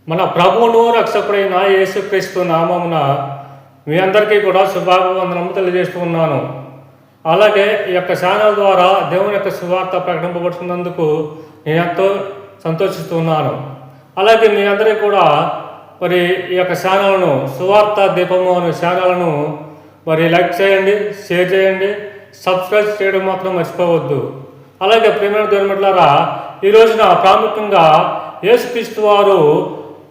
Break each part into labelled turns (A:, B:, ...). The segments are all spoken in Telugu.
A: మన ప్రభువును రక్షకుడైన యేసుక్రీస్తు నామమున మీ అందరికీ కూడా శుభాభివందనము తెలియజేస్తూ ఉన్నాను. అలాగే ఈ యొక్క ఛానల్ ద్వారా దేవుని యొక్క సువార్త ప్రకటింపబడుతున్నందుకు నేను ఎంతో సంతోషిస్తున్నాను. అలాగే మీ అందరికీ కూడా మరి ఈ యొక్క ఛానల్ను సువార్త దీపము అనే ఛానల్ను మరి లైక్ చేయండి, షేర్ చేయండి, సబ్స్క్రైబ్ చేయడం మాత్రం మర్చిపోవద్దు. అలాగే ప్రియమైన దేవుని బిడ్డలారా, ఈ రోజున ప్రాముఖ్యంగా యేసుక్రీస్తు వారు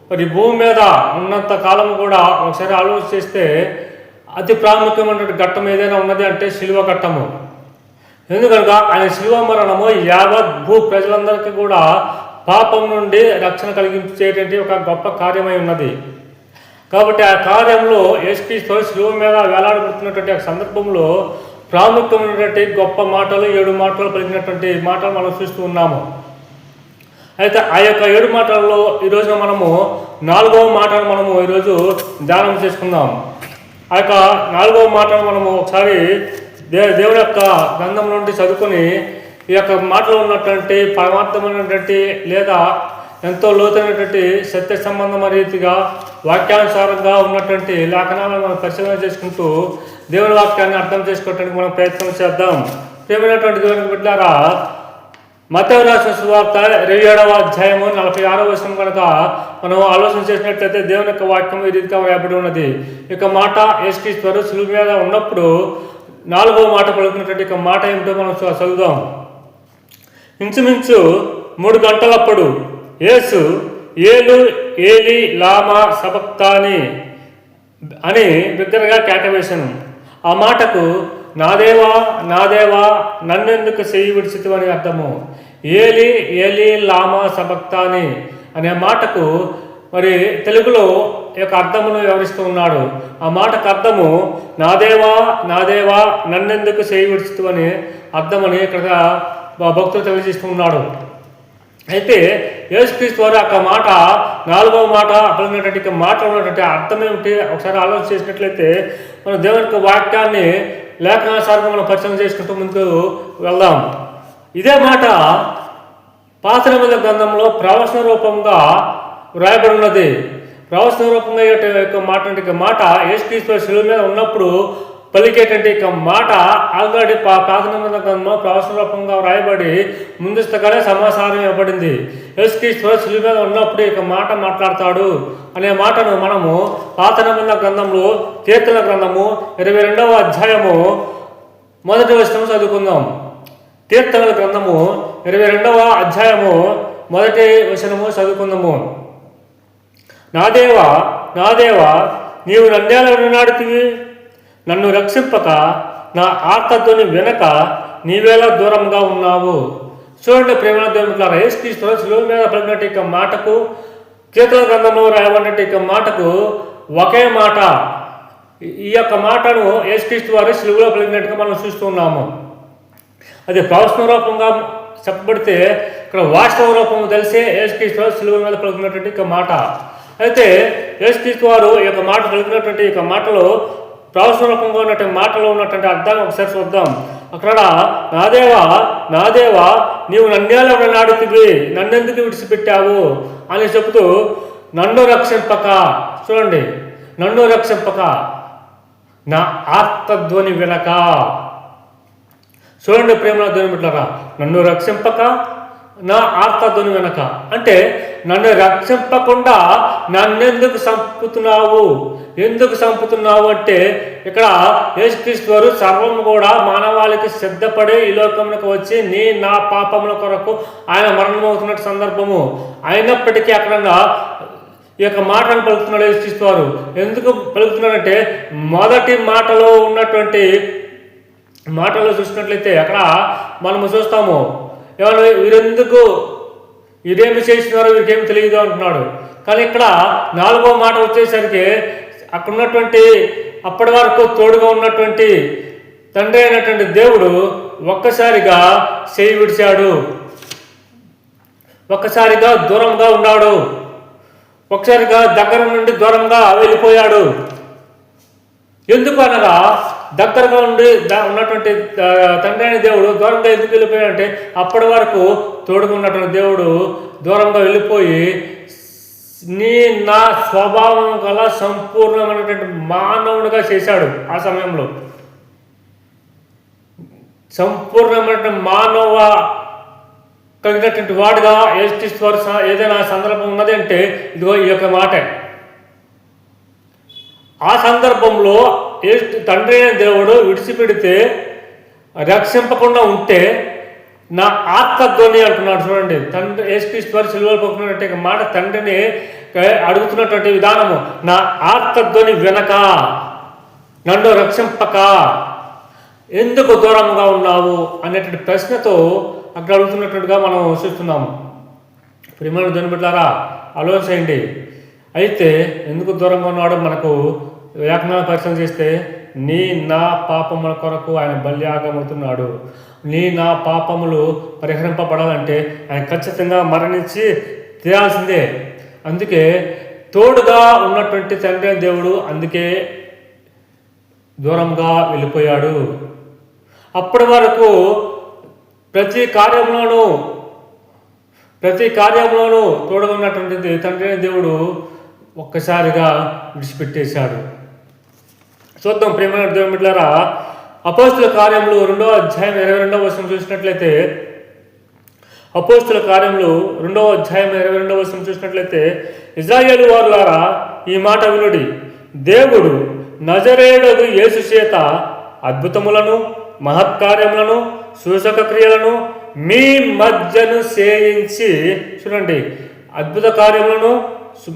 A: మరి భూమి మీద ఉన్నంత కాలం కూడా ఒకసారి ఆలోచన చేస్తే అతి ప్రాముఖ్యమైనటువంటి ఘట్టం ఏదైనా ఉన్నది అంటే శిలువ ఘట్టము. ఎందుకనగా ఆయన శిలువ మరణము యావత్ భూ ప్రజలందరికీ కూడా పాపం నుండి రక్షణ కలిగించేటువంటి ఒక గొప్ప కార్యమై ఉన్నది. కాబట్టి ఆ కార్యంలో యేసుక్రీస్తు శిలువ మీద వేలాడబడుతున్నటువంటి సందర్భంలో ప్రాముఖ్యమైనటువంటి గొప్ప మాటలు 7 మాటలు పలికినటువంటి మాటలు మనం చూస్తూ ఉన్నాము. అయితే ఆ యొక్క 7 మాటల్లో ఈరోజు మనము 4వ మాటను మనము ఈరోజు ధ్యానం చేసుకుందాం. ఆ యొక్క 4వ మాటను మనము ఒకసారి దేవుని యొక్క గ్రంథం నుండి చదువుకొని ఈ యొక్క మాటలో ఉన్నటువంటి పరమార్థమైనటువంటి లేదా ఎంతో లోతైనటువంటి సత్య సంబంధమైన రీతిగా వాక్యానుసారంగా ఉన్నటువంటి లేఖనాలను మనం పరిశీలన చేసుకుంటూ దేవుని వాక్యాన్ని అర్థం చేసుకోవడానికి మనం ప్రయత్నం చేద్దాం. ప్రియమైనటువంటి దేవుని బిడ్డలారా, మత్తయి రాసిన సువార్త 27వ అధ్యాయము 46వ వచనం కనుక మనం ఆలోచన చేసినట్లయితే దేవుని యొక్క వాక్యం ఈ రీతిగా వ్రాయబడి ఉన్నది. ఇక మాట యేసుక్రీస్తు శిలువ మీద ఉన్నప్పుడు 4వ మాట పలుకున్నటువంటి ఇక మాట ఏమిటో మనం చదువుదాం. ఇంచుమించు 3 గంటలప్పుడు యేసు ఏలు ఏలి లామా సబక్తాని అని బిగ్గరగా కేకవేశాను. ఆ మాటకు నా దేవా నా దేవా నన్నెందుకు చెయ్యి విడిచితివి అని అర్థము. ఏలి ఏలి లామా సబక్తాని అనే మాటకు మరి తెలుగులో యొక్క అర్థమును వివరిస్తూ ఉన్నాడు. ఆ మాటకు అర్థము నా దేవా నన్నెందుకు చెయ్యి విడిచితివి అని అర్థమని ఇక్కడ భక్తులు తెలియజేస్తూ ఉన్నాడు. అయితే యేసుక్రీస్తు వారు ఆ మాట 4వ మాట అక్కడ ఉన్నటువంటి మాటలు ఉన్నటువంటి అర్థం ఏమిటి ఒకసారి ఆలోచన చేసినట్లయితే మనం దేవుని వాక్యాన్ని లేఖనానుసారంగా మనం పరిచయం చేసుకుంటూ ముందుకు వెళ్దాం. ఇదే మాట పాత నిబంధన గ్రంథంలో ప్రవచన రూపంగా వ్రాయబడి ఉన్నది. ప్రవచన రూపంగా మాట యేసుక్రీస్తు శిలువ మీద ఉన్నప్పుడు పలికేటువంటి మాట ఆల్రెడీ పాత నిబంధన గ్రంథంలో ప్రవచన రూపంగా వ్రాయబడి ముందస్తుగానే సమాచారం ఇవ్వబడింది. యేసుక్రీస్తు శిలువ మీద ఉన్నప్పుడు మాట మాట్లాడతాడు అనే మాటను మనము పాత నిబంధన గ్రంథంలో కీర్తన గ్రంథము 22వ అధ్యాయము 1వ వచనం చదువుకుందాం. కీర్తనల గ్రంథము 22వ అధ్యాయము 1వ వచనము చదువుకుందాము. నా దేవా నీవు నన్నేలా వినాడుతివి, నన్ను రక్షింపక నా ఆర్తధ్వని వెనక నీవేలా దూరంగా ఉన్నావు. చూడండి ప్రేమ దేవులారా, యేసుక్రీస్తు శిలువ మీద పలికినట్టు మాటకు కీర్తన గ్రంథంలో రాయబడినట్టు మాటకు ఒకే మాట. ఈ యొక్క మాటను యేసుక్రీస్తు వారు శిలువలో పలికినట్టుగా మనం చూస్తూ ఉన్నాము. అది ప్రవచన రూపంగా చెప్పబడితే ఇక్కడ వాస్తవ రూపం తెలిసే యేసుక్రీస్తు శిలువ మీద పలికినటువంటి మాట. అయితే యేసుక్రీస్తు వారు ఈ యొక్క మాట పలికినటువంటి మాటలో ప్రవచన రూపంగా ఉన్నటువంటి మాటలో ఉన్నటువంటి అర్థాన్ని ఒకసారి చూద్దాం. అక్కడ నా దేవా నీవు నన్నేలా వినాడుతివి, నన్నెందుకు విడిచిపెట్టావు అని చెబుతూ నన్ను రక్షింపక, చూడండి, నన్ను రక్షింపక నా ఆర్తధ్వని వినక. చూడండి ప్రేమలో దేవుని బిడ్డలారా, నన్ను రక్షింపక నా ఆర్తధ్వని వెనక అంటే నన్ను రక్షింపకుండా నన్నెందుకు చంపుతున్నావు అంటే ఇక్కడ యేసుక్రీస్తు వారు సర్వం కూడా మానవాళికి సిద్ధపడి ఈ లోకంలోకి వచ్చి నా పాపముల కొరకు ఆయన మరణమవుతున్న సందర్భము అయినప్పటికీ అక్కడ ఈ యొక్క మాటను పలుకుతున్నాడు యేసుక్రీస్తు వారు. ఎందుకు పలుకుతున్నాడంటే మొదటి మాటలో ఉన్నటువంటి మాటలో చూసినట్లయితే అక్కడ మనము చూస్తాము, ఏమన్నా వీరేమి చేస్తున్నారో వీరికేమి తెలియదు అంటున్నాడు. కానీ ఇక్కడ 4వ మాట వచ్చేసరికి అక్కడ ఉన్నటువంటి అప్పటి వరకు తోడుగా ఉన్నటువంటి తండ్రి అయినటువంటి దేవుడు ఒక్కసారిగా చేయి విడిచాడు, ఒక్కసారిగా దూరంగా ఉన్నాడు, ఒక్కసారిగా దగ్గర నుండి దూరంగా వెళ్ళిపోయాడు. ఎందుకు అనగా దగ్గరగా ఉండి ఉన్నటువంటి తండ్రి అయిన దేవుడు దూరంగా ఎందుకు వెళ్ళిపోయాడంటే అప్పటి వరకు తోడుగా ఉన్నటువంటి దేవుడు దూరంగా వెళ్ళిపోయి నీ నా స్వభావం గల సంపూర్ణమైనటువంటి మానవుడిగా చేశాడు. ఆ సమయంలో సంపూర్ణమైన మానవ కలిగినటువంటి వాడుగా యేసుక్రీస్తు వారు ఏదైనా సందర్భం ఉన్నది అంటే ఇదిగో ఈ యొక్క మాట. ఆ సందర్భంలో తండ్రి అయిన దేవుడు విడిచిపెడితే రక్షింపకుండా ఉంటే నా ఆత్మధ్వని అంటున్నాడు. చూడండి, తండ్రి యేసుక్రీస్తు వారు సిలువలో పడుకున్నటువంటి మాట తండ్రిని అడుగుతున్నటువంటి విధానము, నా ఆత్మధ్వని వినక నన్ను రక్షింపక ఎందుకు దూరంగా ఉన్నావు అనేటువంటి ప్రశ్నతో అక్కడ అడుగుతున్నట్టుగా మనం చూస్తున్నాము. ప్రియమైన దేవుని బిడ్డలారా, ఆలోచించండి. అయితే ఎందుకు దూరంగా ఉన్నాడో మనకు వ్యాఖ్యానాలు పరిశీలన చేస్తే, నీ నా పాపముల కొరకు ఆయన బలియాగమవుతున్నాడు. నీ నా పాపములు పరిహరింపబడాలంటే ఆయన ఖచ్చితంగా మరణించి తీరాల్సిందే. అందుకే తోడుగా ఉన్నటువంటి తండ్రి దేవుడు అందుకే దూరంగా వెళ్ళిపోయాడు. అప్పటి వరకు ప్రతి కార్యంలోనూ తోడుగా ఉన్నటువంటి తండ్రి దేవుడు ఒక్కసారిగా విడిచిపెట్టేశాడు. చూద్దాం ప్రియమైన దేవుని బిడ్డలారా, అపోస్తుల కార్యములు 2వ అధ్యాయం 22వ వచనం చూసినట్లయితే, అపోస్తుల కార్యములు 2వ అధ్యాయం 22వ వచనం చూసినట్లయితే, ఇశ్రాయేలు వారులారా ఈ మాట వినుడి, దేవుడు నజరేయుడగు యేసు చేత అద్భుతములను మహత్కార్యములను సూచక క్రియలను మీ మధ్యను చేయించి, చూడండి, అద్భుత కార్యములను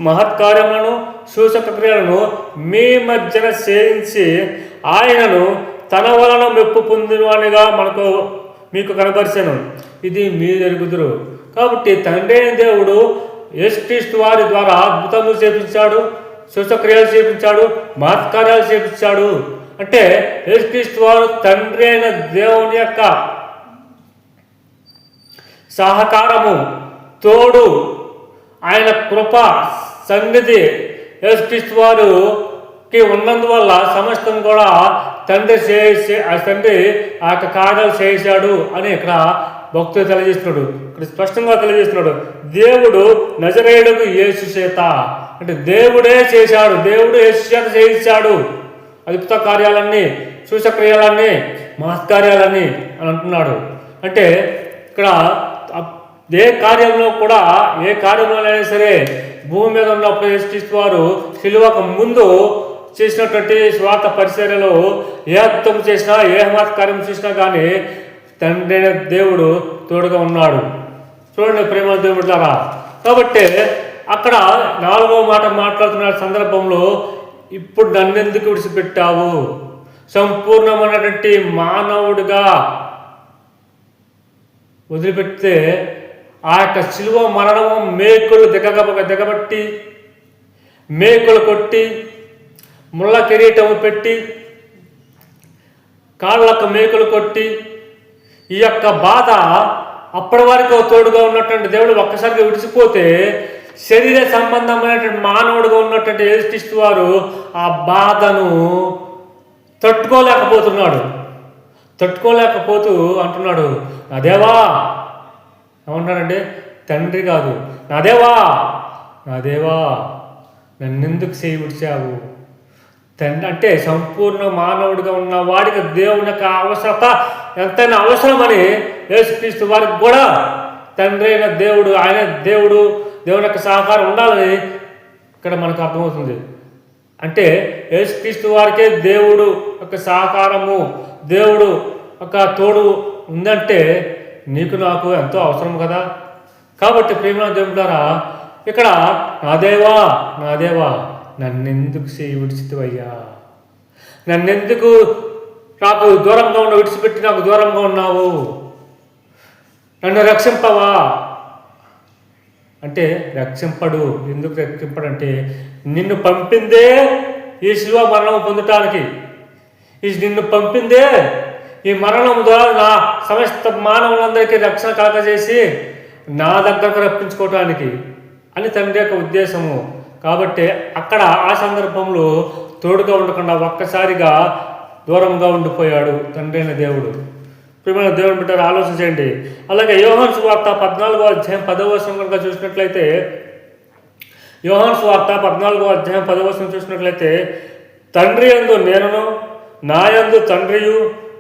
A: మహత్కార్యములను సూచక క్రియలను మీ మధ్యన చేయించి ఆయనను తన వలన మెప్పు పొందినవానిగా మీకు కనపరిచాను. ఇది మీరు ఎరుగుదురు. కాబట్టి తండ్రి అయిన దేవుడు యేసుక్రీస్తు వారి ద్వారా అద్భుతములు చేపించాడు, సూచక్రియలు చేపించాడు, మహత్కార్యాలు చేపించాడు. అంటే యేసుక్రీస్తు వారు తండ్రి అయిన దేవుని యొక్క సహకారము, తోడు, ఆయన కృప సన్నిధి యేసుక్రీస్తు వారికి ఉన్నందువల్ల సమస్తం కూడా తండ్రి ఆ యొక్క కార్యాలు చేశాడు అని ఇక్కడ భక్తులు తెలియజేస్తున్నాడు. ఇక్కడ స్పష్టంగా తెలియజేస్తున్నాడు, దేవుడు నజరేయుడకు యేసు చేత, అంటే దేవుడే చేశాడు, దేవుడు యేసు చేత చేయించాడు అద్భుత కార్యాలన్నీ, సూచక్రియలన్నీ, మహత్కార్యాలన్నీ అని అంటున్నాడు. అంటే ఇక్కడ ఏ కార్యంలోనైనా సరే భూమి మీద ఉన్నప్పుడు యేసుక్రీస్తు వారు సిలువకు ముందు చేసినటువంటి స్వార్థ పరిచర్యలో ఏ అద్భుతం చేసినా, ఏ మహత్కార్యం చేసినా కానీ తండ్రి దేవుడు తోడుగా ఉన్నాడు. చూడండి ప్రేమ దేవుడులారా. కాబట్టి అక్కడ 4వ మాట మాట్లాడుతున్న సందర్భంలో, ఇప్పుడు నన్నెందుకు విడిచిపెట్టావు? సంపూర్ణమైనటువంటి మానవుడిగా వదిలిపెడితే ఆ యొక్క శిలువ మరణము మేకులు దిగబట్టి, మేకులు కొట్టి, ముళ్ళ కిరీటము పెట్టి, కాళ్ళకు మేకులు కొట్టి, ఈ యొక్క బాధ అప్పటి వరకు తోడుగా ఉన్నటువంటి దేవుడు ఒక్కసారిగా విడిచిపోతే శరీర సంబంధమైనటువంటి మానవుడిగా ఉన్నటువంటి యేసుక్రీస్తు వారు ఆ బాధను తట్టుకోలేకపోతూ అంటున్నాడు, నా దేవా, ఏమంటున్నాడంటే తండ్రి కాదు, నా దేవా నన్నెందుకు చేయి విడిచావు? తండ్రి అంటే సంపూర్ణ మానవుడిగా ఉన్న వాడికి దేవుని యొక్క అవసరత ఎంతైనా అవసరమని యేసుక్రీస్తు వారికి కూడా తండ్రి అయిన దేవుడు, ఆయన దేవుని యొక్క సహకారం ఉండాలని ఇక్కడ మనకు అర్థమవుతుంది. అంటే యేసుక్రీస్తు వారికే దేవుడు యొక్క సహకారము, దేవుడు యొక్క తోడు ఉందంటే నీకు నాకు ఎంతో అవసరం కదా. కాబట్టి ప్రేమ దేవుడారా, ఇక్కడ నా దేవా నన్నెందుకు చేయి విడిచితివయ్యా? నన్నెందుకు నాకు దూరంగా విడిచిపెట్టి నాకు దూరంగా ఉన్నావు? నన్ను రక్షింపవా అంటే రక్షింపడు. ఎందుకు రక్షింపడంటే నిన్ను పంపిందే ఈ శిలువ మరణం పొందటానికి, నిన్ను పంపిందే ఈ మరణం ద్వారా నా సమస్త మానవులందరికీ రక్షణ కలగజేసి నా దగ్గరకు రప్పించుకోవటానికి అని తండ్రి యొక్క ఉద్దేశము. కాబట్టి అక్కడ ఆ సందర్భంలో తోడుగా ఉండకుండా ఒక్కసారిగా దూరంగా ఉండిపోయాడు తండ్రి అయిన దేవుడు. ప్రియమైన దేవుని బిడ్డలు ఆలోచించండి. అలాగే యోహాను సువార్త 14వ అధ్యాయం 10వ వచనం కనుక చూసినట్లయితే, యోహాను సువార్త 14వ అధ్యాయం 10వ వచనం చూసినట్లయితే, తండ్రి యందు నేనును నా యందు తండ్రియు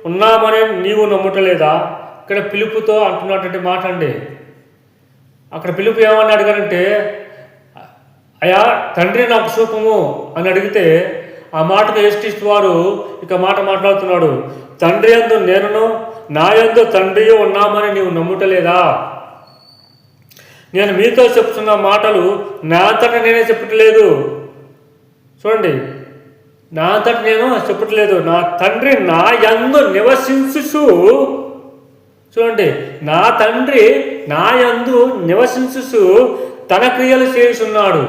A: ఉన్నామని నీవు నమ్ముటలేదా? ఇక్కడ పిలుపుతో అంటున్నటువంటి మాట అండి. అక్కడ పిలుపు ఏమని అడిగారంటే, అయ్యా తండ్రి నాకు చూపము అని అడిగితే ఆ మాటకు యేసుక్రీస్తు వారు ఇక మాట మాట్లాడుతున్నాడు. తండ్రి యందు నేనును నా యందు తండ్రియు ఉన్నామని నీవు నమ్ముటలేదా? నేను మీతో చెప్తున్న మాటలు నా అంతటా నేనే చెప్పట్లేదు. చూడండి, నా అంతటా నేను చెప్పట్లేదు, నా తండ్రి నా యందు నివసించుచు, చూడండి, నా తండ్రి నా యందు నివసించుచు తన క్రియలు చేస్తున్నాడు.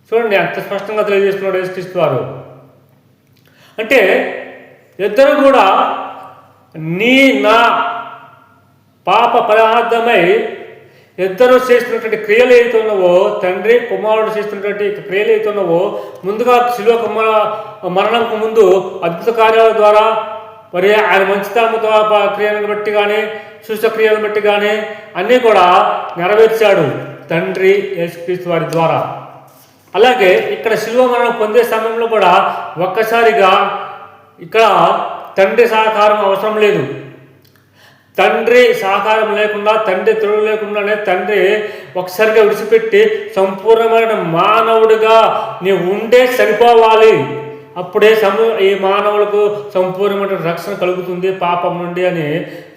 A: చూడండి ఎంత స్పష్టంగా తెలియజేస్తున్నాడు యేసుక్రీస్తు వారు. అంటే ఇద్దరు కూడా నీ నా పాప పరిహార్థమై ఇద్దరు చేస్తున్నటువంటి క్రియలు అవుతున్నావో, తండ్రి కుమారుడు చేస్తున్నటువంటి క్రియలు అవుతున్నావో, ముందుగా శిలువ మరణంకు ముందు అద్భుత కార్యాల ద్వారా మరి ఆయన మంచితనం క్రియలను బట్టి కానీ సూచక్రియలను బట్టి కానీ అన్నీ కూడా నెరవేర్చాడు తండ్రి యేసుక్రీస్తు వారి ద్వారా. అలాగే ఇక్కడ శిలువ మరణం పొందే సమయంలో కూడా ఒక్కసారిగా ఇక్కడ తండ్రి సహకారం అవసరం లేదు. తండ్రి సహకారం లేకుండా, తండ్రి తోడు లేకుండానే తండ్రి ఒకసారిగా విడిచిపెట్టి సంపూర్ణమైన మానవుడిగా నీవు ఉండే సరిపోవాలి. అప్పుడే ఈ మానవులకు సంపూర్ణమైన రక్షణ కలుగుతుంది పాపం నుండి అని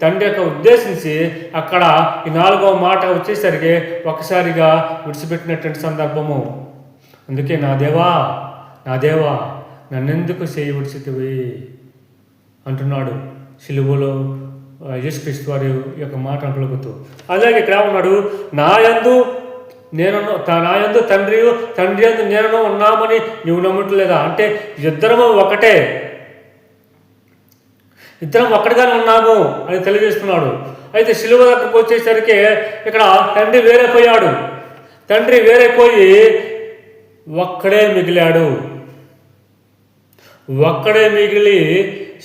A: తండ్రి యొక్క ఉద్దేశించి అక్కడ ఈ 4వ మాట వచ్చేసరికి ఒకసారిగా విడిచిపెట్టినటువంటి సందర్భము. అందుకే నా దేవా నన్నెందుకు చేయి విడిచితివి అంటున్నాడు శిలువలో యేసుక్రీస్తు వారి యొక్క మాట పలుకుతూ. అలాగే ఇక్కడ ఉన్నాడు, నా యందు తండ్రి యందు నేను ఉన్నామని నువ్వు నమ్మట్లేదా? అంటే ఇద్దరం ఒక్కటిగానే ఉన్నాము అని తెలియజేస్తున్నాడు. అయితే శిలువ దగ్గరకు వచ్చేసరికి ఇక్కడ తండ్రి వేరైపోయాడు. తండ్రి వేరైపోయి ఒక్కడే మిగిలాడు. ఒక్కడే మిగిలి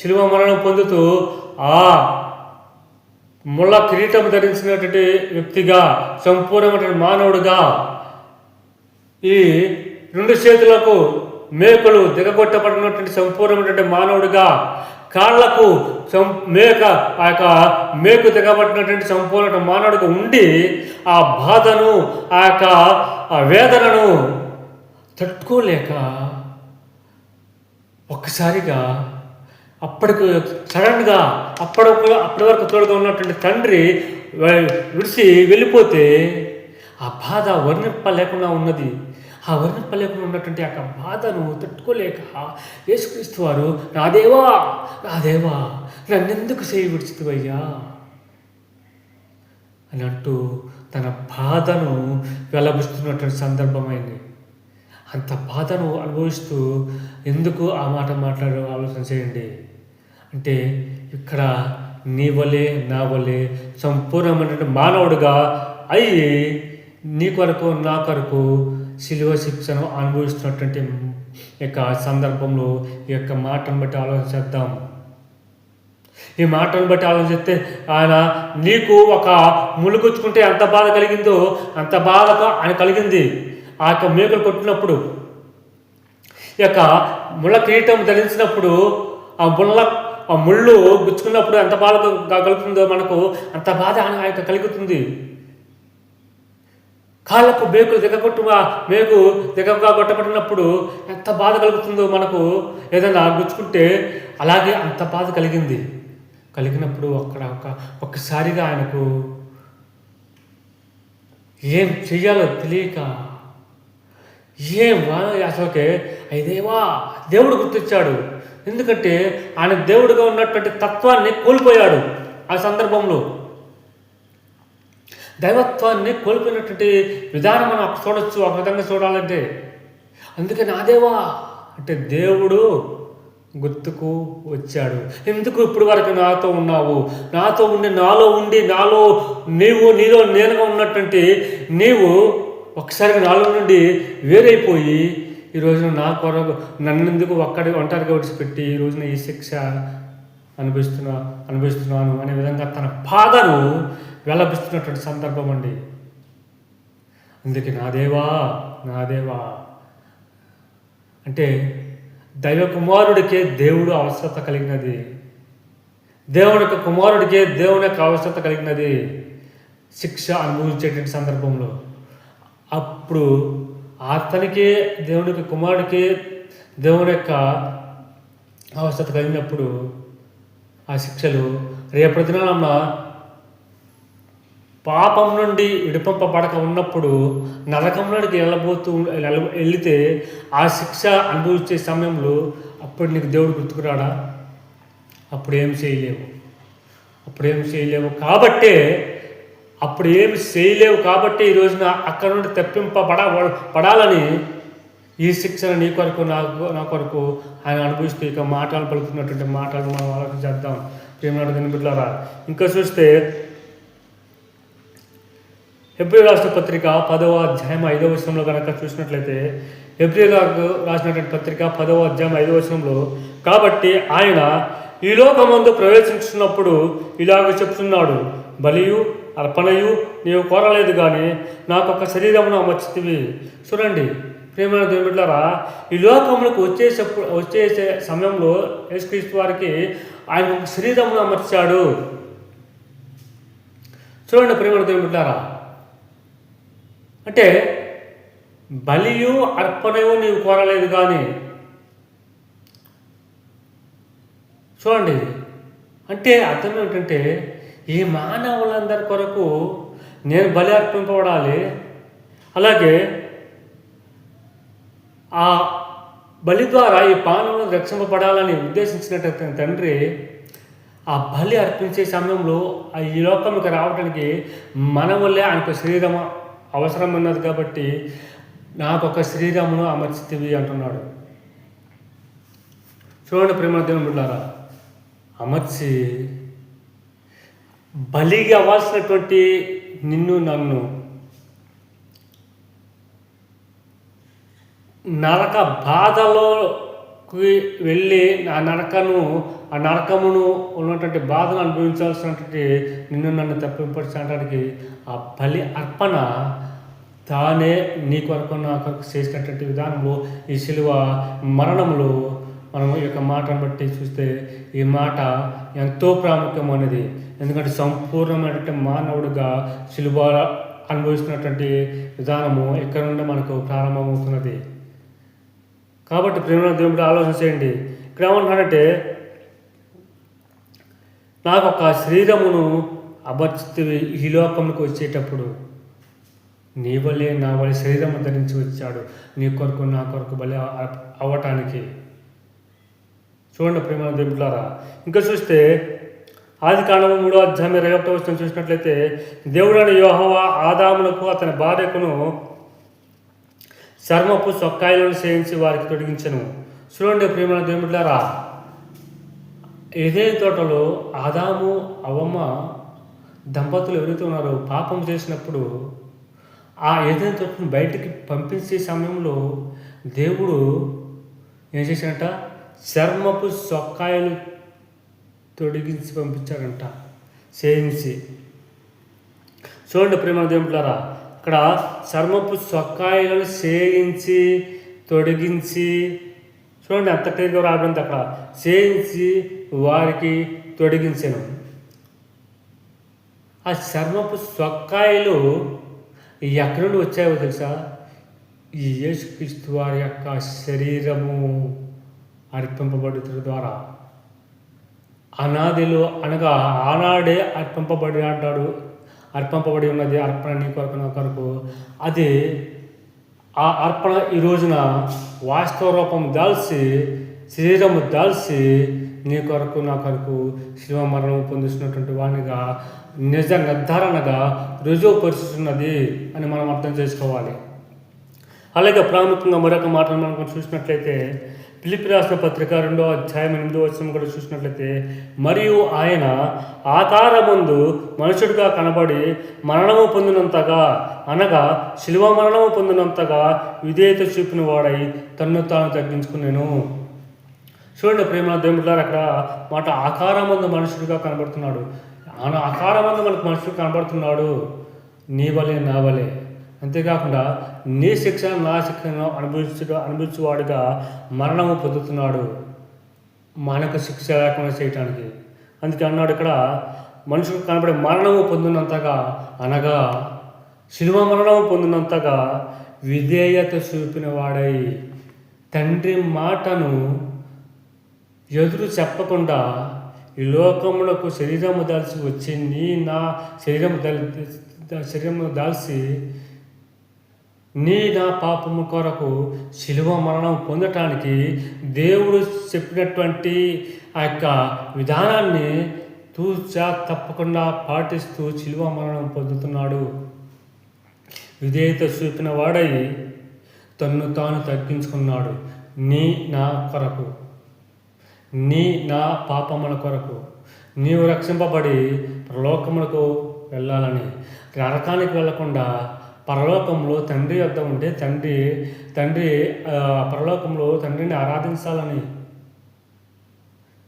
A: శిలువ మరణం పొందుతూ ఆ ముళ్ళ కిరీటం ధరించినటువంటి వ్యక్తిగా, సంపూర్ణమైన మానవుడిగా, ఈ 2 చేతులకు మేకులు దిగగొట్టబడినటువంటి సంపూర్ణమైనటువంటి మానవుడిగా, కాళ్లకు ఆ యొక్క మేకు దిగబడినటువంటి సంపూర్ణ మానవుడిగా ఉండి ఆ బాధను, ఆ యొక్క వేదనను తట్టుకోలేక ఒక్కసారిగా సడన్గా అప్పటి వరకు తోడుగా ఉన్నటువంటి తండ్రి విడిచి వెళ్ళిపోతే ఆ బాధ వర్ణింపలేకుండా ఉన్నది. ఆ వర్ణింపలేకుండా ఉన్నటువంటి ఆ బాధను తట్టుకోలేక యేసుక్రీస్తు వారు నా దేవా నన్నెందుకు చేయి విడిచితివయ్యా అని అంటూ తన బాధను వెలబుస్తున్నటువంటి సందర్భమైంది. అంత బాధను అనుభవిస్తూ ఎందుకు ఆ మాట మాట్లాడో ఆలోచన చేయండి. అంటే ఇక్కడ నీ వలే నా వలే సంపూర్ణమైన మానవుడిగా అయ్యి నీ కొరకు నా కొరకు శిలువ శిక్షను అనుభవిస్తున్నటువంటి యొక్క సందర్భంలో ఈ యొక్క మాటను బట్టి ఆలోచిద్దాం. ఈ మాటను బట్టి ఆలోచిస్తే ఆయన నీకు ఒక ములుగుచ్చుకుంటే ఎంత బాధ కలిగిందో అంత బాధగా ఆయన కలిగింది. ఆ యొక్క మేకులు కొట్టినప్పుడు, ఈ యొక్క ముళ్ళ కిరీటం ధరించినప్పుడు, ఆ ముళ్ళు గుచ్చుకున్నప్పుడు ఎంత బాధ కలుగుతుందో మనకు అంత బాధ ఆ యొక్క కలుగుతుంది. కాళ్ళకు మేకు దిగగా కొట్టబడినప్పుడు ఎంత బాధ కలుగుతుందో మనకు ఏదైనా గుచ్చుకుంటే అలాగే అంత బాధ కలిగినప్పుడు ఒక్కసారిగా ఆయనకు ఏం చెయ్యాలో తెలియక అసలుకే దేవుడు గుర్తించాడు. ఎందుకంటే ఆయన దేవుడిగా ఉన్నటువంటి తత్వాన్ని కోల్పోయాడు. ఆ సందర్భంలో దైవత్వాన్ని కోల్పోయినటువంటి విధానం మనం చూడొచ్చు. ఒక విధంగా చూడాలంటే అందుకే నా దేవా అంటే దేవుడు గుర్తుకు వచ్చాడు. ఎందుకు ఇప్పుడు వరకు నాతో ఉన్నావు, నాతో ఉండి నాలో నీలో నేనుగా ఉన్నటువంటి నీవు ఒకసారిగా నాలో నుండి వేరైపోయి ఈ రోజున నా కొరకు నన్నెందుకు ఒంటరిగా విడిచిపెట్టి ఈ రోజున ఈ శిక్ష అనుభవిస్తున్నాను అనే విధంగా తన బాధను వెల్లబిస్తున్నటువంటి సందర్భం అండి. అందుకే నా దేవా నా దేవా అంటే దైవ కుమారుడికే దేవుడు అవసరత కలిగినది, దేవుని యొక్క కుమారుడికే దేవుని యొక్క అవసరత కలిగినది శిక్ష అనుభవించేటువంటి సందర్భంలో. అప్పుడు అతనికే దేవుని యొక్క కుమారుడికే దేవుని యొక్క అవసరత కలిగినప్పుడు ఆ శిక్షలు రేపటి దినాన పాపం నుండి విడిపింపబడక ఉన్నప్పుడు నరకంలోనికి వెళితే ఆ శిక్ష అనుభవించే సమయంలో అప్పుడు నీకు దేవుడు గుర్తుకురాడా? అప్పుడేం చేయలేవు కాబట్టే ఈ రోజున అక్కడ నుండి పడాలని ఈ శిక్షను నీ కొరకు నా కొరకు ఆయన అనుభవిస్తూ ఇక మాటలు పలుకుతున్నటువంటి మాటలు మనం ఆలోచన చేద్దాం. ప్రేమనాడు బిడ్డలారా, ఇంకా చూస్తే హెబ్రీ రాసిన పత్రిక 10వ అధ్యాయం 5వ వచనంలో కనుక చూసినట్లయితే, హెబ్రీలకు రాసినటువంటి పత్రిక 10వ అధ్యాయం 5వ వచనంలో, కాబట్టి ఆయన ఈ లోకమందు ప్రవేశించినప్పుడు ఇలాగ చెప్తున్నాడు, బలియు అర్పణయు నీవు కోరలేదు కానీ నాకొక శరీరమును అమర్చితివి. చూడండి ప్రేమైన దేవుని బిడ్డలారా, ఈ లోకములకు వచ్చేసే సమయంలో యేసుక్రీస్తు వారికి ఆయన ఒక శరీరమును అమర్చాడు. చూడండి ప్రేమైన దేవుని బిడ్డలారా, అంటే బలియు అర్పణయు నీవు కోరలేదు కానీ, చూడండి అంటే అర్థం ఏమిటంటే ఈ మానవులందరి కొరకు నేను బలి అర్పింపబడాలి, అలాగే ఆ బలి ద్వారా ఈ మానవులను రక్షింపబడాలని ఉద్దేశించినట్టు తండ్రి ఆ బలి అర్పించే సమయంలో ఈ లోకంలోకి రావడానికి మన వల్లే ఆయనకు శరీరం అవసరం ఉన్నది కాబట్టి నాకొక శరీరమును అమర్చితివి అంటున్నాడు. చూడండి ప్రేమ దేవుని బిడ్డలారా, అమర్చి బలిగా అవ్వాల్సినటువంటి నిన్ను నన్ను నరక బాధలోకి వెళ్ళి ఆ నరకమును ఉన్నటువంటి బాధను అనుభవించాల్సినటువంటి నిన్ను నన్ను తప్పింపరచడానికి ఆ బలి అర్పణ తానే నీ కొరకు నా కొరకు చేసినటువంటి విధానంలో ఈ శిలువ మరణంలో మనం ఈ యొక్క మాటను బట్టి చూస్తే ఈ మాట ఎంతో ప్రాముఖ్యమైనది. ఎందుకంటే సంపూర్ణమైనటువంటి మానవుడిగా శిలువ అనుభవిస్తున్నటువంటి విధానము ఇక్కడ నుండి మనకు ప్రారంభమవుతున్నది. కాబట్టి ప్రేమ దేవుడు ఆలోచన చేయండి. ఇక్కడ ఏమంటున్నాడంటే నాకు ఒక శరీరమును అమర్చితివి, ఈ లోకంలోకి వచ్చేటప్పుడు నీ వల్లే నా వల్ల శరీరం ధరించి వచ్చాడు నీ కొరకు నా కొరకు బలి అవ్వటానికి. చూడండి ప్రేమ దేవులారా, ఇంకా చూస్తే ఆదికాండము 3వ అధ్యాయం 21వ వచనం చూసినట్లయితే, దేవుడైన యెహోవా ఆదామునకు అతని భార్యకును చర్మపు చొక్కాయలను చేయించి వారికి తొడిగించెను. చూడండి ప్రేమ దేవులారా, ఏదైనా తోటలో ఆదాము అవ్వమ్మ దంపతులు ఎవరైతే ఉన్నారో పాపం చేసినప్పుడు ఆ ఏదైనా తోటను బయటికి పంపించే సమయంలో దేవుడు ఏం చేశాడంట, చర్మపు చొక్కాయలు తొడిగించి పంపించాడంట, చేయించి. చూడండి ప్రేమ దేవులారా, ఇక్కడ చర్మపు చొక్కాయలను చేయించి తొడిగించి, చూడండి అంత క్లియర్గా రాబడింది. అక్కడ చేయించి వారికి తొడిగించాను. ఆ చర్మపు చొక్కాయలు ఎక్కడి నుండి వచ్చాయో తెలుసా? ఈ యేసుక్రీస్తు వారి యొక్క శరీరము అర్పింపబడుట ద్వారా, అనాదిలో అనగా ఆనాడే అర్పింపబడి ఉన్నది అర్పణ నీ కొరకు నా కొరకు. అది ఆ అర్పణ ఈ రోజున వాస్తవ రూపం దాల్చి శరీరము దాల్చి నీ కొరకు నా కొరకు శిలువ మరణం పొందుతున్నటువంటి వాణిగా నిజ నిర్ధారణగా రుజువుపరుస్తున్నది అని మనం అర్థం చేసుకోవాలి. అలాగే ప్రాముఖ్యంగా మరొక మాటను మనం చూసినట్లయితే, ఫిలిప్పీ రాసిన పత్రిక 2వ అధ్యాయం 8వ వచనం కూడా చూసినట్లయితే, మరియు ఆయన ఆకారమందు మనుషుడిగా కనబడి మరణము పొందినంతగా, అనగా శిలువ మరణము పొందినంతగా విధేయత చూపిన వాడై తన్ను తాను తగ్గించుకునేను. చూడండి ప్రేమ దేవులారా, అక్కడ మాట ఆకారమందు మనుషుడిగా కనబడుతున్నాడు. ఆకారమందు మనకు మనుషుడు కనబడుతున్నాడు. నీ వలే నా వలే అంతేకాకుండా నీ శిక్షను నా శిక్షను అనుభవించేవాడుగా మరణము పొందుతున్నాడు, మనకు శిక్ష లేకుండా చేయటానికి. అందుకే అన్నాడు ఇక్కడ, మనుషులకు కనబడే మరణము పొందినంతగా, అనగా శిలువ మరణము పొందినంతగా విధేయత చూపిన వాడై తండ్రి మాటను ఎదురు చెప్పకుండా ఈ లోకములకు శరీరము దాల్చి వచ్చి నా శరీరము దాల్చి నా పాపము కొరకు శిలువ మరణం పొందటానికి దేవుడు చెప్పినటువంటి ఆ యొక్క విధానాన్ని తూచా తప్పకుండా పాటిస్తూ శిలువ మరణం పొందుతున్నాడు. విధేయత చూపిన వాడై తన్ను తాను తగ్గించుకున్నాడు. నా కొరకు, నా పాపముల కొరకు నీవు రక్షింపబడి పరలోకములకు వెళ్ళాలని, నరకానికి వెళ్ళకుండా పరలోకంలో తండ్రి వద్ద ఉంటే తండ్రి పరలోకంలో తండ్రిని ఆరాధించాలని.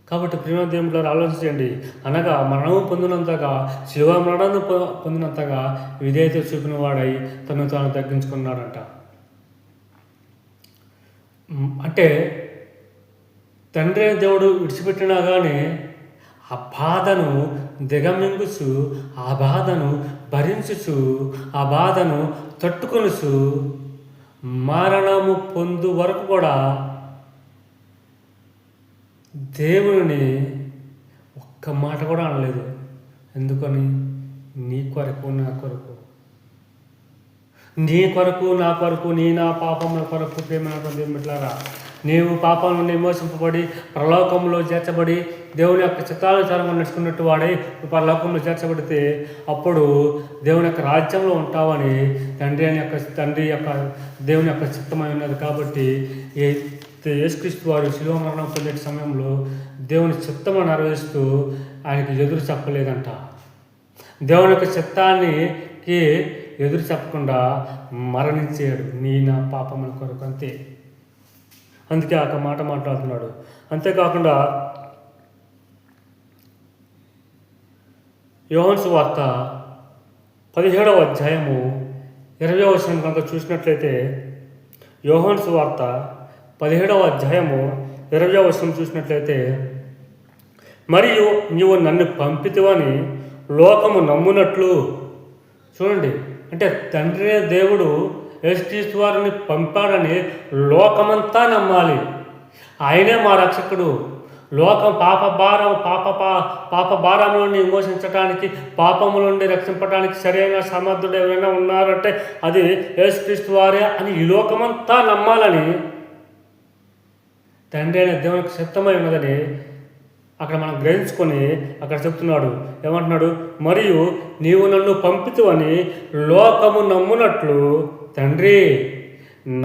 A: కాబట్టి ప్రియమైన దేవుడు ఆలోచించండి. అనగా మరణము పొందినంతగా, శిలువ మరణాన్ని పొందినంతగా విధేయత చూపిన వాడై తను తాను తగ్గించుకున్నాడంట. అంటే తండ్రి దేవుడు విడిచిపెట్టినా కానీ ఆ బాధను దిగమింగుచు, ఆ బాధను భరించుచు, ఆ బాధను తట్టుకొనుచు మరణము పొందు వరకు కూడా దేవుని ఒక్క మాట కూడా అనలేదు. ఎందుకని? నీ కొరకు, నా కొరకు, నీ కొరకు, నా కొరకు, నా పాపముల కొరకు. ప్రేమైనటువంటి మిట్లారా, నీవు పాపం నుండి విమోచింపబడి పరలోకంలో చేర్చబడి దేవుని యొక్క చిత్తానుసారంగా నడుచుకున్నట్టు వాడై పరలోకంలో చేర్చబడితే అప్పుడు దేవుని యొక్క రాజ్యంలో ఉంటావని తండ్రి యొక్క దేవుని యొక్క చిత్తమై ఉన్నది. కాబట్టి యేసుక్రీస్తు వారు శిలువ మరణం పొందే సమయంలో దేవుని చిత్తము నెరవేరుస్తూ ఆయనకి ఎదురు చెప్పలేదంట. దేవుని యొక్క చిత్తానికి ఎదురు చెప్పకుండా మరణించాడు నా పాపముల కొరకు, అంతే. అందుకే ఆ మాట మాట్లాడుతున్నాడు. అంతేకాకుండా యోహాను సువార్త 17వ అధ్యాయము 20వ వచనం కనుక చూసినట్లయితే, యోహాను సువార్త 17వ అధ్యాయము 20వ వచనం చూసినట్లయితే, మరియు నీవు నన్ను పంపితివని లోకము నమ్మునట్లు. చూడండి, అంటే తండ్రి దేవుడు యేసుక్రీస్తు వారిని పంపాడని లోకమంతా నమ్మాలి. ఆయనే మా రక్షకుడు. లోకం పాప భారం నుండి విమోచించడానికి, పాపము నుండి రక్షింపడానికి సరైన సమర్థుడు ఎవరైనా ఉన్నారంటే అది యేసుక్రీస్తు వారే అని ఈ లోకమంతా నమ్మాలని తండ్రి అయిన దేవునికి చిత్తమై ఉన్నదని అక్కడ మనం గ్రహించుకొని అక్కడ చెప్తున్నాడు. ఏమంటున్నాడు? మరియు నీవు నన్ను పంపితువని లోకము నమ్మునట్లు తండ్రి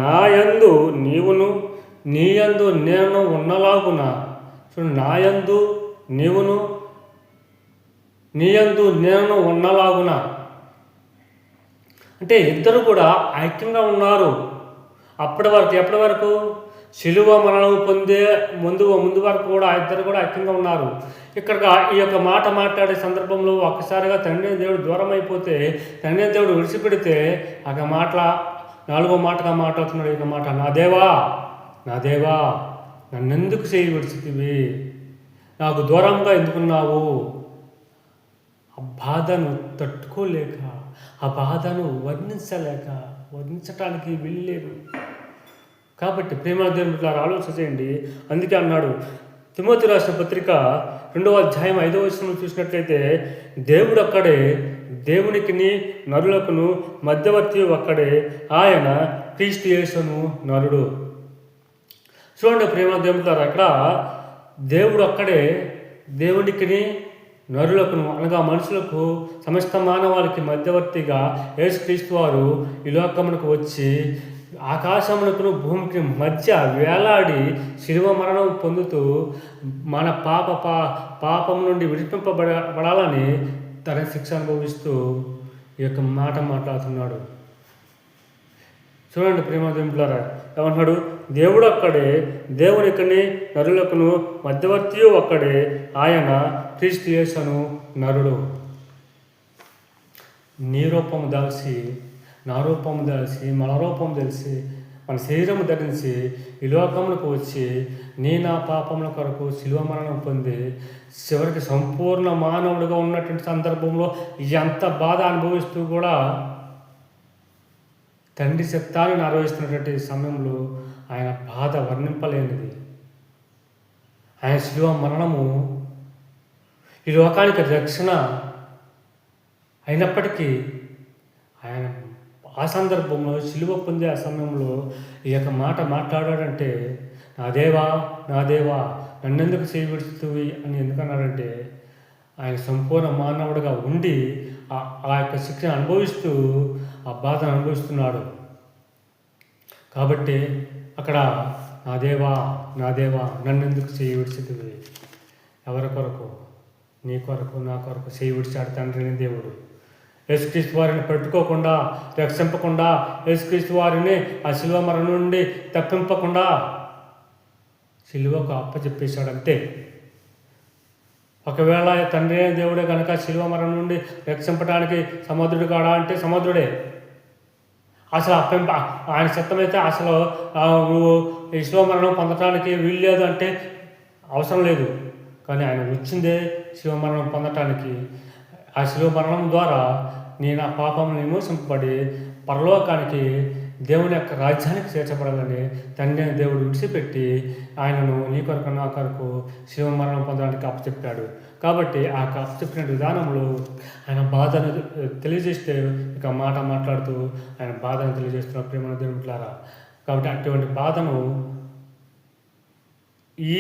A: నాయందు నీవును నీయందు నేను ఉన్నలాగున. చూడు, నాయందు నీవును నీయందు నేను ఉన్నలాగున అంటే ఇద్దరు కూడా ఐక్యంగా ఉన్నారు. ఎప్పటి వరకు? శిలువ మరణం పొందే ముందు వరకు కూడా ఇద్దరు కూడా ఐక్యంగా ఉన్నారు. ఇక్కడ ఈ యొక్క మాట మాట్లాడే సందర్భంలో ఒక్కసారిగా తండ్రి దేవుడు దూరం అయిపోతే, తండ్రి దేవుడు విడిచిపెడితే ఆ నాలుగో మాటగా మాట్లాడుతున్నాడు. ఈ మాట, నా దేవా నన్నెందుకు చేయి విడిచితివి, నాకు దూరంగా ఎందుకున్నావు. ఆ బాధను తట్టుకోలేక, ఆ బాధను వర్ణించటానికి వెళ్ళలేదు. కాబట్టి ప్రేమ దేవుడు ఆలోచన చేయండి. అందుకే అన్నాడు, తిమోతి రాసిన పత్రిక 2వ అధ్యాయం 5వ వచనం చూసినట్లయితే, దేవుడు ఒక్కడే, దేవునికిని నరులకును మధ్యవర్తి ఒక్కడే, ఆయన క్రీస్తు యేసును నరుడు. చూడండి ప్రేమ దేవుడు, అక్కడ దేవుడు ఒక్కడే, దేవునికిని నరులకును అనగా మనుషులకు, సమస్త మానవాళికి మధ్యవర్తిగా యేసుక్రీస్తు వారు ఈ లోకమునకు వచ్చి ఆకాశమునకును భూమికి మధ్య వేలాడి శిలువ మరణం పొందుతూ మన పాపం నుండి విడిపింపబడాలని తన శిక్ష అనుభవిస్తూ ఈ యొక్క మాట మాట్లాడుతున్నాడు. చూడండి ప్రేమ దేవులారా, ఏమంటున్నాడు? దేవుడు ఒక్కడే, దేవునికిని నరులకును మధ్యవర్తి ఒక్కడే, ఆయన క్రీస్తు యేసును నరుడు. నీ రూపము దాల్చి నా రూపం తెలిసి మన రూపం తెలిసి మన శరీరం ధరించి ఈ లోకములకు వచ్చి నా పాపముల కొరకు శిలువ మరణం పొంది చివరికి సంపూర్ణ మానవుడిగా ఉన్నటువంటి సందర్భంలో ఎంత బాధ అనుభవిస్తూ కూడా తండ్రి చిత్తాన్ని నెరవేరుస్తున్నటువంటి సమయంలో ఆయన బాధ వర్ణింపలేనిది. ఆయన శిలువ మరణము ఈ లోకానికి రక్షణ అయినప్పటికీ ఆయన ఆ సందర్భంలో శిలువ పొందే ఆ సమయంలో ఈ యొక్క మాట మాట్లాడాడంటే, నా దేవా నన్నెందుకు చేయబడుతుంది అని ఎందుకన్నాడంటే, ఆయన సంపూర్ణ మానవుడిగా ఉండి ఆ యొక్క శిక్షను అనుభవిస్తూ ఆ బాధను అనుభవిస్తున్నాడు. కాబట్టి అక్కడ నా దేవా నన్నెందుకు చేయబడుతుంది, ఎవరి కొరకు? నీ కొరకు నా కొరకు చేయి విడిచాడు తండ్రిని దేవుడు. యేసుక్రీస్తు వారిని పట్టుకోకుండా రక్షింపకుండా, యేసుక్రీస్తు వారిని ఆ శిలువ మరణం నుండి తప్పింపకుండా శిలువకు అప్పచెప్పేశాడు అంతే. ఒకవేళ తండ్రి దేవుడే కనుక శిలువ మరణం నుండి రక్షింపడానికి సముద్రుడు కాడా అంటే సముద్రుడే. అసలు ఆయన చిత్తమైతే అసలు నువ్వు ఈ శిలువ మరణం పొందటానికి వీలు లేదు అంటే అవసరం లేదు. కానీ ఆయన వచ్చిందే శిలువ మరణం పొందటానికి. ఆ శిలువ మరణం ద్వారా నేను ఆ పాపమును విమోచింపబడి పరలోకానికి దేవుని యొక్క రాజ్యానికి చేర్చబడాలని తండ్రి దేవుడు విడిచిపెట్టి ఆయనను నీ కొరకు నా కొరకు శిలువ మరణం పొందడానికి అప్పచెప్పాడు. కాబట్టి ఆ అప్పచెప్పిన విధానంలో ఆయన బాధను తెలియజేస్తే ఇక మాట మాట్లాడుతూ ఆయన బాధను తెలియజేస్తున్న ప్రేమ దేవులారా. కాబట్టి అటువంటి బాధను ఈ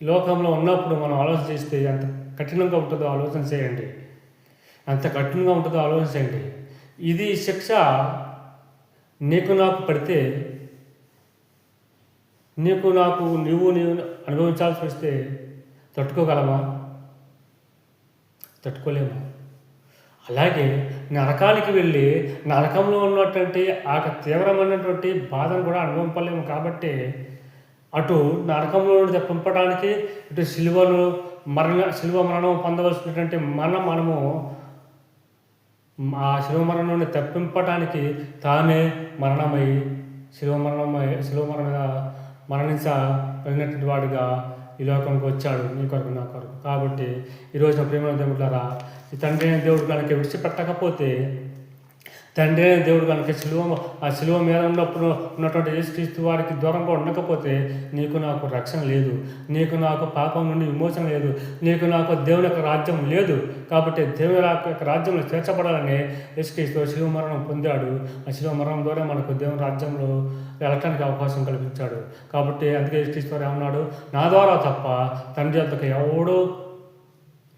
A: లోకంలో ఉన్నప్పుడు మనం ఆలోచన చేస్తే ఎంత కఠినంగా ఉంటుందో ఆలోచన చేయండి. ఎంత కఠినంగా ఉంటుందో ఆలోచన చేయండి. ఇది శిక్ష నీకు నాకు పడితే, నీవు అనుభవించాల్సి వస్తే తట్టుకోగలమా? తట్టుకోలేము. అలాగే నరకానికి వెళ్ళి నరకంలో ఉన్నటువంటి ఆ తీవ్రమైనటువంటి బాధను కూడా అనుభవింపలేము. కాబట్టి అటు నరకంలో నుండి తప్పింపడానికి, ఇటు శిలువ మరణం పొందవలసినటువంటి మనము ఆ శిలువ మరణం నుండి తప్పింపటానికి తానే మరణమై శిలువ మరణించబడినటువంటి వాడిగా ఈ లోకానికి వచ్చాడు నీ కొరకు నా కొరకు. కాబట్టి ఈరోజు ప్రేమ దేవులారా, ఈ తండ్రి అయిన దేవుడు కనుక విడిచిపెట్టకపోతే, తండ్రి అయిన దేవుడు కనుక ఆ శిలువ మీద ఉన్నటువంటి యేసుక్రీస్తు వారికి దూరంగా ఉండకపోతే నీకు నాకు రక్షణ లేదు, నీకు నాకు పాపం నుండి విమోచన లేదు, నీకు నాకు దేవుని యొక్క రాజ్యం లేదు. కాబట్టి దేవుని యొక్క రాజ్యంలో చేర్చబడాలని యేసుక్రీస్తు శిలువ మరణం పొందాడు. ఆ శిలువ మరణం ద్వారా మనకు దేవుని రాజ్యంలో వెళ్ళటానికి అవకాశం కల్పించాడు. కాబట్టి అందుకే యేసుక్రీస్తు వారు ఏమన్నాడు, నా ద్వారా తప్ప తండ్రి వద్దకు ఎవడూ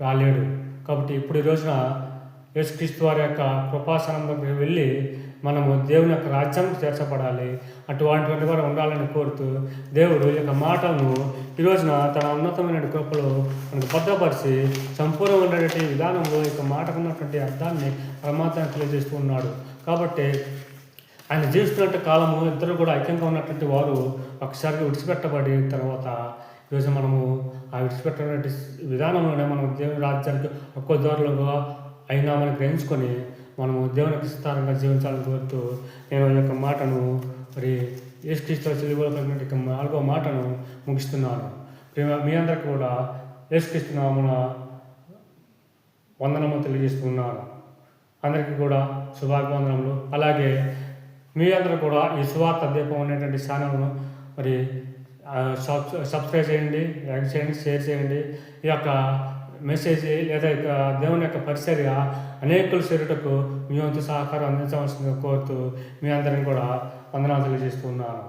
A: రాలేడు. కాబట్టి ఇప్పుడు ఈ రోజున యేసుక్రీస్తు వారి యొక్క కృపాసనం దగ్గరికి వెళ్ళి మనము దేవుని యొక్క రాజ్యానికి చేర్చబడాలి. అటువంటి వారు ఉండాలని కోరుతూ దేవుడు ఈ యొక్క మాటలను ఈ రోజున తన ఉన్నతమైన కృపలో మనకు భద్రపరిచి సంపూర్ణమైనటువంటి విధానంలో ఈ యొక్క మాటకు ఉన్నటువంటి అర్థాన్ని పరమాత్మను తెలియజేస్తూ ఉన్నాడు. కాబట్టి ఆయన జీవిస్తున్నట్టు కాలము ఇద్దరు కూడా ఐక్యంగా ఉన్నటువంటి వారు ఒకసారి విడిచిపెట్టబడి తర్వాత ఈరోజు మనము ఆ విడిచిపెట్టినటువంటి విధానంలోనే మనం దేవుని రాజ్యానికి ఒక్కో దూరంగా అయినామని గ్రహించుకొని మనము దేవునికి విస్తారంగా జీవించాలని కోరుతూ నేను ఈ యొక్క మాటను మరి యేసుక్రీస్తు శిలువలో కలిగినటువంటి 4వ మాటను ముగిస్తున్నాను. మీ అందరికీ కూడా యేసుక్రీస్తు నామమున వందనము తెలియజేస్తున్నాను. అందరికీ కూడా శుభాభివందనములు. అలాగే మీ అందరూ కూడా ఈ సువార్త దీపం అనేటువంటి ఛానల్ను మరి సబ్స్క్రైబ్ చేయండి, లైక్ చేయండి, షేర్ చేయండి. ఈ యొక్క మెసేజ్ లేదా ఇక దేవుని యొక్క పరిచర్య అనేకులు చేరుటకు మీ వంతు సహకారం అందించవలసిందిగా కోరుతూ మీ అందరిని కూడా వందనాలు తెలియజేస్తున్నాను.